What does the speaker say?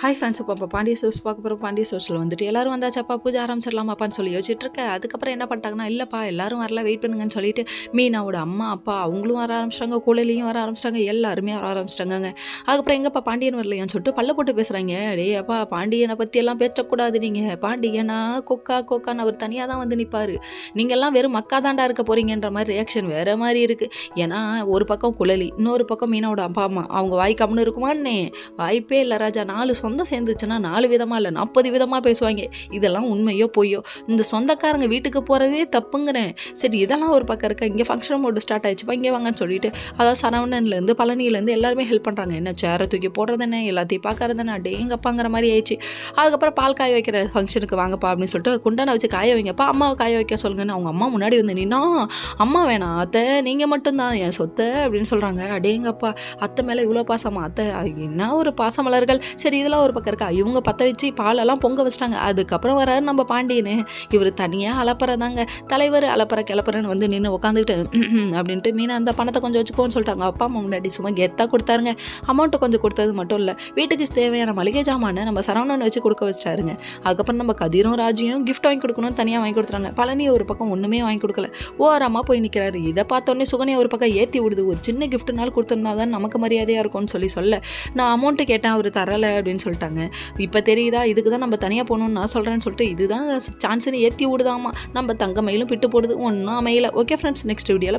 Hi friends, இப்போ Pandya source பார்க்க போகிறோம். பாண்டிய சோர்ஸில் வந்துட்டு எல்லாரும் வந்தாச்சாப்பா, பூஜை ஆரம்பிச்சிடலாமாப்பான்னு சொல்லி யோசிச்சுட்டு இருக்கேன். அதுக்கப்புறம் என்ன பண்ணிட்டாங்கன்னா, இல்லைப்பா எல்லாரும் வரல, வெயிட் பண்ணுங்கன்னு சொல்லிட்டு மீனாவோட அம்மா அப்பா அவங்களும் வர ஆரம்பிச்சிட்டாங்க, குழலியும் வர ஆரம்பிச்சிட்டாங்க, எல்லாருமே வர ஆரம்பிச்சிட்டாங்க. அதுக்கப்புறம் எங்கப்பா பாண்டியன் வரலையான்னு சொல்லிட்டு பல்ல போட்டு பேசுகிறாங்க. டேய் அப்பா, பாண்டியனை பற்றியெல்லாம் பேசக்கூடாது, நீங்கள் பாண்டியனா கொக்கான்னு அவர் தனியாக தான் வந்து நிற்பார், நீங்கள்லாம் வெறும் மக்கா தாண்டா இருக்க போகிறீங்கன்ற மாதிரி ரியாக்ஷன் வேறு மாதிரி இருக்குது. ஏன்னா ஒரு பக்கம் குழலி, இன்னொரு பக்கம் மீனாவோட அப்பா அம்மா, அவங்க வாய் கம்னு இருக்குமான்னே வாய்ப்பே இல்லை ராஜா. 4 சொந்தம் சேர்ந்துச்சுன்னா 4 விதமாக இல்லை 40 விதமாக பேசுவாங்க. இதெல்லாம் உண்மையோ பொய்யோ, இந்த சொந்தக்காரங்க வீட்டுக்கு போகிறதே தப்புங்கிறேன். சரி, இதெல்லாம் ஒரு பக்கம் இருக்க, இங்கே ஃபங்க்ஷன் மோடு ஸ்டார்ட் ஆயிடுச்சுப்பா, இங்கே வாங்கன்னு சொல்லிட்டு அதாவது சரவணன்லேருந்து பழனியிலேருந்து எல்லாருமே ஹெல்ப் பண்ணுறாங்க. என்ன சேரை தூக்கி போடுறது என்ன, எல்லாத்தையும் பார்க்கறது என்ன, டேங்கப்பாங்கிற மாதிரி ஆயிடுச்சு. அதுக்கப்புறம் பால் காய வைக்கிற ஃபங்க்ஷனுக்கு வாங்கப்பா அப்படின்னு சொல்லிட்டு குண்டானை வச்சு காய வைங்கப்பா, அம்மாவை காய வைக்க சொல்லுங்கன்னு அவங்க அம்மா முன்னாடி வந்து நின்னா, அம்மா வேணாம் அத்தை, நீங்கள் மட்டும்தான் என் சொத்தை அப்படின்னு சொல்கிறாங்க. அடேங்கப்பா, அத்தை மேலே இவ்வளோ பாசமா, அத்தை என்ன ஒரு பாசமலர்கள். சரி, இதெல்லாம் ஒரு பக்கம் இருக்கா, இவங்க பற்ற வச்சு பாலெல்லாம் பொங்க வச்சிட்டாங்க. அதுக்கப்புறம் வராரு நம்ம பாண்டியனு. இவர் தனியாக அலப்பறதாங்க, தலைவர் அலப்பற கிளப்புறன்னு வந்து நின்று உட்காந்துக்கிட்டு அப்படின்ட்டு மீனா அந்த பணத்தை கொஞ்சம் வச்சுக்கோன்னு சொல்லிட்டாங்க. அப்பா அம்மா முன்னாடி சும்மா கெத்தாக கொடுத்தாருங்க. அமௌண்ட்டு கொஞ்சம் கொடுத்தது மட்டும் இல்லை, வீட்டுக்கு தேவையான மளிகை ஜாமானை நம்ம சரவணன் வச்சு கொடுக்க வச்சிட்டாருங்க. அதுக்கப்புறம் நம்ம கதிரும் ராஜியும் கிஃப்ட் வாங்கி கொடுக்கணும்னு தனியாக வாங்கி கொடுத்துறாங்க. பழனி ஒரு பக்கம் ஒன்றுமே வாங்கி கொடுக்கல, ஓரமாக போய் நிற்கிறாரு. இதை பார்த்தோன்னே சுகன்யா ஒரு பக்கம் ஏற்றி விடுது, ஒரு சின்ன கிஃப்ட்னாலும் கொடுத்துருந்தா தான் நமக்கு மரியாதையாக இருக்கும்னு சொல்ல நான் அமௌண்ட்டு கேட்டேன், அவர் தரலை அப்படின்னு சொல்லிட்டாங்க. இப்போ தெரியுதா, இதுக்கு தான் நம்ம தனியாக போகணும்னு நான் சொல்கிறேன்னு சொல்லிட்டு இதுதான் சான்ஸ்னு ஏற்றி விடுதாமா. நம்ம தங்க மயிலும் பிட்டு போடுது, ஒன்றும் அமையல. ஓகே ஃப்ரெண்ட்ஸ், நெக்ஸ்ட் வீடியோவில்